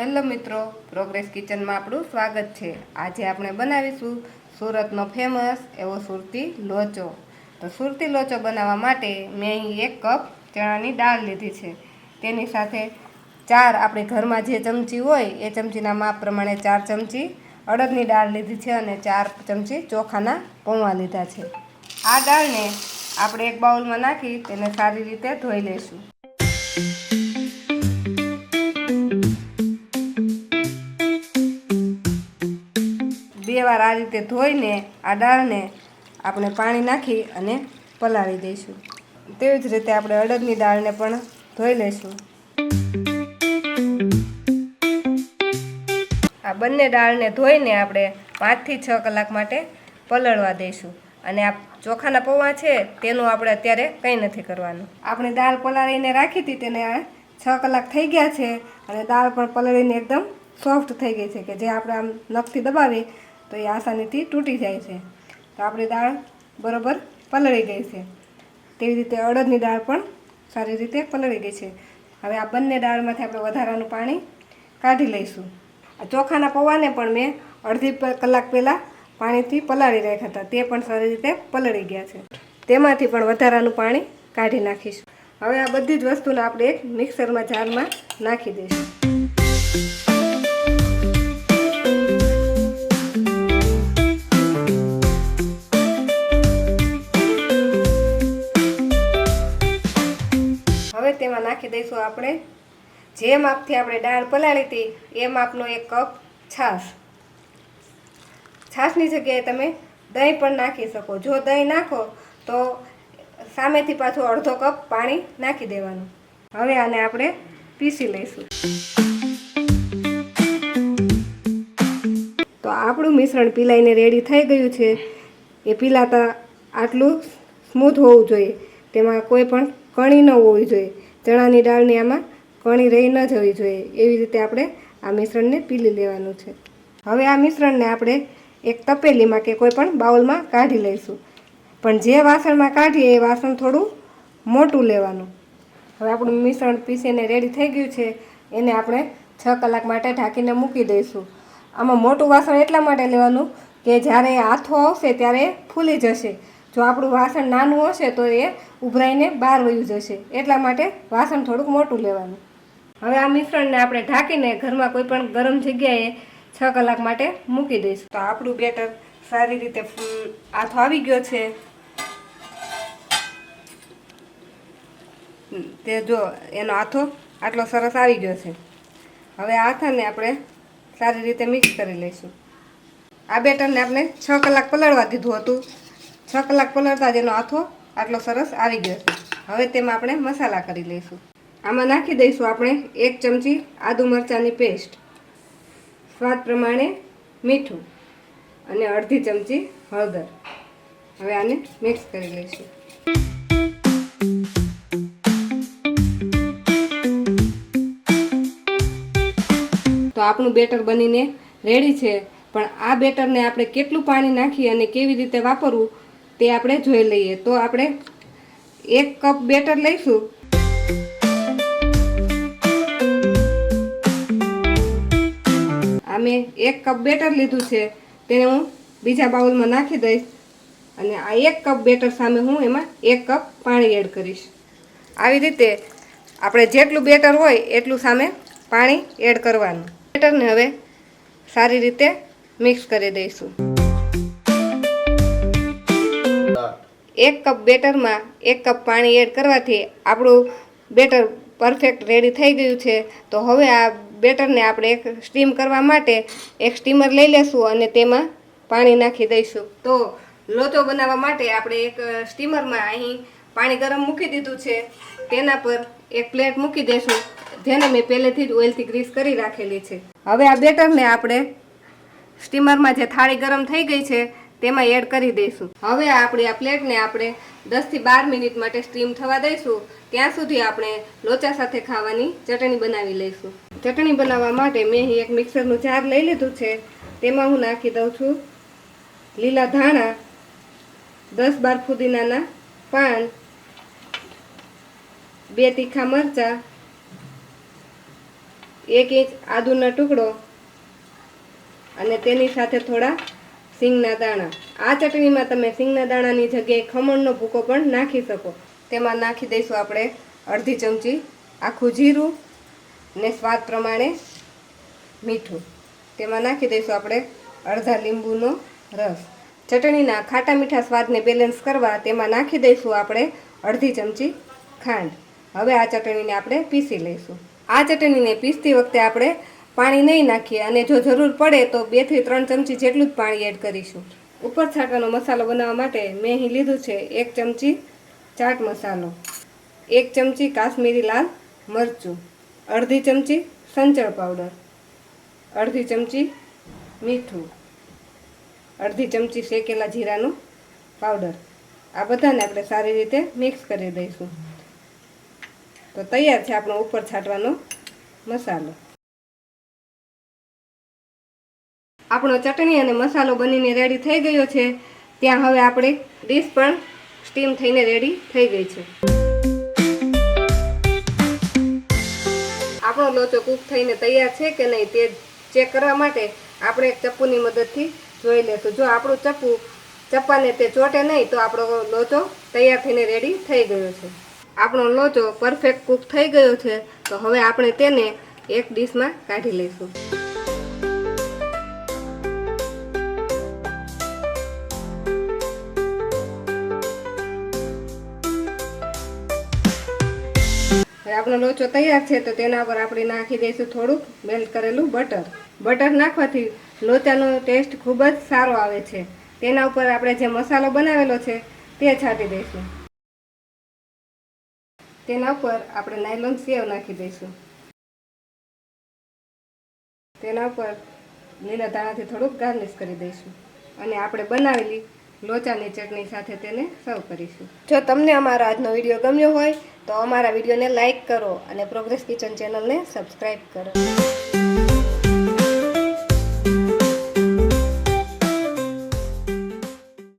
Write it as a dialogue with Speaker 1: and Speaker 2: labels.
Speaker 1: Hello મિત્રો, progress કિચનમાં આપણું સ્વાગત છે। આજે આપણે બનાવીશું સુરતનો ફેમસ એવો સુરતી લોચો। તો સુરતી લોચો બનાવવા માટે મેં અહીં 1 કપ ચણાની દાળ લીધી છે। તેની સાથે 4 આપણે ઘરમાં જે ચમચી હોય એ ચમચીના માપ પ્રમાણે 4 ચમચી અડદની દાળ લીધી છે અને 4 ચમચી ચોખાના પૌવા લીધા છે। આ દાળને આપણે એક બાઉલમાં નાખી તેને સારી રીતે ધોઈ લઈશું। બે વાર આ રીતે ધોઈને આ દાળને આપણે પાણી નાખી અને પલાળી દઈશું। તેવી જ રીતે આપણે અડદની દાળને પણ ધોઈ લઈશું। આ બંને દાળને ધોઈને આપણે 5 થી 6 કલાક માટે પલળવા દઈશું। અને આ ચોખાના પૌવા છે તેનું આપણે અત્યારે કંઈ નથી કરવાનું। આપણે દાળ પલાળીને રાખી હતી તેને 6 કલાક થઈ ગયા છે અને દાળ પણ પલળીને એકદમ સોફ્ટ થઈ ગઈ છે કે જે આપણે આમ નખથી દબાવીએ તો એ આસાનીથી તૂટી જાય છે। તો આપણી દાળ બરાબર પલળી ગઈ છે। તેવી રીતે અડદની દાળ પણ સારી રીતે પલળી ગઈ છે। હવે આ બંને દાળમાંથી આપણે વધારાનું પાણી કાઢી લઈશું। આ ચોખાના પૌવાને પણ મેં અડધી કલાક પહેલાં પાણીથી પલાળી રાખ્યા હતા, તે પણ સારી રીતે પલળી ગયા છે। તેમાંથી પણ વધારાનું પાણી કાઢી નાખીશું। હવે આ બધી જ વસ્તુને આપણે એક મિક્સરમાં જારમાં નાખી દઈશું। હવે તેમાં નાખી દઈશું આપણે જે માપથી આપણે દાળ પલાળી હતી એ માપનો 1 કપ છાશ। છાશની જગ્યાએ તમે દહીં પણ નાખી શકો। જો દહીં નાખો તો સામેથી પાછું અડધો કપ પાણી નાખી દેવાનું। હવે આને આપણે પીસી લઈશું। તો આપણું મિશ્રણ પીલાઈને રેડી થઈ ગયું છે। એ પીલાતા આટલું સ્મૂથ હોવું જોઈએ, તેમાં કોઈ પણ કણી ન હોવી જોઈએ। ચણાની દાળની આમાં કણી રહી ન જવી જોઈએ, એવી રીતે આપણે આ મિશ્રણને પીલી લેવાનું છે। હવે આ મિશ્રણને આપણે એક તપેલીમાં કે કોઈ પણ બાઉલમાં કાઢી લઈશું। પણ જે વાસણમાં કાઢીએ એ વાસણ થોડું મોટું લેવાનું। હવે આપણું મિશ્રણ પીસીને રેડી થઈ ગયું છે, એને આપણે 6 કલાક માટે ઢાંકીને મૂકી દઈશું। આમાં મોટું વાસણ એટલા માટે લેવાનું કે જ્યારે હાથો આવશે ત્યારે એ ફૂલી જશે। જો આપણું વાસણ નાનું હશે તો એ ઉભરાઈને બહાર વયું જશે, એટલા માટે વાસણ થોડુંક મોટું લેવાનું। હવે આ મિશ્રણને આપણે ઢાંકીને ઘરમાં કોઈ પણ ગરમ જગ્યાએ 6 કલાક માટે મૂકી દઈશું। તો આપણું બેટર સારી રીતે આથો આવી ગયો છે, તે જો એનો આથો આટલો સરસ આવી ગયો છે। હવે આ આથાને આપણે સારી રીતે મિક્સ કરી લઈશું। આ બેટરને આપણે 6 કલાક પલાળવા દીધું હતું। 6 કલાક પલાળતા જ એનો આથો આટલો સરસ આવી ગયો છે। હવે તેમાં આપણે મસાલા કરી લઈશું। આમાં નાખી દઈશું આપણે 1 ચમચી આદુ મરચાંની પેસ્ટ, સ્વાદ પ્રમાણે મીઠું અને અડધી ચમચી હળદર। હવે આને મિક્સ કરી લઈશું। તો આપણું બેટર બનીને રેડી છે, પણ આ બેટરને આપણે કેટલું પાણી નાખી અને કેવી રીતે વાપરવું તે આપણે જોઈ લઈએ। તો આપણે 1 કપ બેટર લઈશું। આ મેં 1 કપ બેટર લીધું છે, તેને હું બીજા બાઉલમાં નાખી દઈશ અને આ 1 કપ બેટર સામે હું એમાં 1 કપ પાણી એડ કરીશ। આવી રીતે આપણે જેટલું બેટર હોય એટલું સામે પાણી એડ કરવાનું। બેટરને હવે સારી રીતે મિક્સ કરી દઈશું। 1 કપ બેટરમાં 1 કપ પાણી એડ કરવાથી આપણું બેટર પરફેક્ટ રેડી થઈ ગયું છે। તો હવે આ બેટરને આપણે એક સ્ટીમ કરવા માટે એક સ્ટીમર લઈ લેશું અને તેમાં પાણી નાખી દઈશું। તો લોચો બનાવવા માટે આપણે એક સ્ટીમરમાં અહીં પાણી ગરમ મૂકી દીધું છે, તેના પર એક પ્લેટ મૂકી દઈશું જેને મેં પહેલેથી જ ઓઇલથી ગ્રીસ કરી રાખેલી છે। હવે આ બેટરને આપણે સ્ટીમરમાં જે થાળી ગરમ થઈ ગઈ છે તેમાં એડ કરી દઈશું। હવે આપણી આ પ્લેટને આપણે 10 થી 12 મિનિટ માટે સ્ટીમ થવા દઈશું। ત્યાં સુધી આપણે લોચા સાથે ખાવાની ચટણી બનાવી લઈશું। ચટણી બનાવવા માટે મેં અહીં એક મિક્સરનું જાર લઈ લીધું છે, તેમાં હું નાખી દઉં છું લીલા ધાણા, 10-12 ફુદીનાના પાન, 2 તીખા મરચાં, 1 ઇંચ આદુનો ટુકડો અને તેની સાથે થોડા સિંગના દાણા. આ ચટણીમાં તમે સિંગના દાણાની જગ્યાએ ખમણનો ભૂકો પણ નાખી શકો. તેમાં નાખી દઈશું આપણે અડધી ચમચી આખું જીરું ને સ્વાદ પ્રમાણે મીઠું. તેમાં નાખી દઈશું આપણે અડધા લીંબુનો રસ. ચટણીના ખાટા મીઠા સ્વાદને બેલેન્સ કરવા તેમાં નાખી દઈશું આપણે અડધી ચમચી ખાંડ. હવે આ ચટણીને આપણે પીસી લઈશું. આ ચટણીને પીસતી વખતે આપણે પાણી નહીં નાખીએ અને જો જરૂર પડે તો 2 થી 3 ચમચી જેટલું જ પાણી એડ કરીશું. ઉપર છાંટવાનો મસાલો બનાવવા માટે મેં અહીં લીધું છે 1 ચમચી ચાટ મસાલો, 1 ચમચી કાશ્મીરી લાલ મરચું, અડધી ચમચી સંચળ પાવડર, અડધી ચમચી મીઠું, અડધી ચમચી શેકેલા જીરાનું પાવડર. આ બધાને આપણે સારી રીતે મિક્સ કરી દઈશું. તો તૈયાર છે આપણો ઉપર છાંટવાનો મસાલો. આપણો ચટણી અને મસાલો બનીને રેડી થઈ ગયો છે. ત્યાં હવે આપણે ડીશ પણ સ્ટીમ થઈને રેડી થઈ ગઈ છે. આપણો લોચો કૂક થઈને તૈયાર છે કે નહીં તે ચેક કરવા માટે આપણે એક ચપ્પુની મદદથી જોઈ લેશું. જો આપણું ચપ્પાને તે ચોટે નહીં તો આપણો લોચો તૈયાર થઈને રેડી થઈ ગયો છે. આપણો લોચો પરફેક્ટ કૂક થઈ ગયો છે. તો હવે આપણે તેને એક ડીશમાં કાઢી લઈશું. આપણો લોચો તૈયાર છે તો તેના પર આપણે નાખી દઈશું થોડુંક મેલ્ટ કરેલું બટર. બટર નાખવાથી લોચાનો ટેસ્ટ ખૂબ જ સારો આવે છે. તેના ઉપર આપણે જે મસાલો બનાવેલો છે તે છાંટી દઈશું. તેના ઉપર આપણે નાયલોન સેવ નાખી દઈશું. તેના ઉપર લીલા ધાણાથી થોડુંક ગાર્નિશ કરી દઈશું અને આપણે બનાવેલી લોચાની ચટણી સાથે તેને સર્વ કરીશું. જો તમને અમારો આજનો વિડીયો ગમ્યો હોય તો અમારા વિડીયોને લાઈક કરો અને પ્રોગ્રેસ કિચન ચેનલને સબસ્ક્રાઈબ કરો.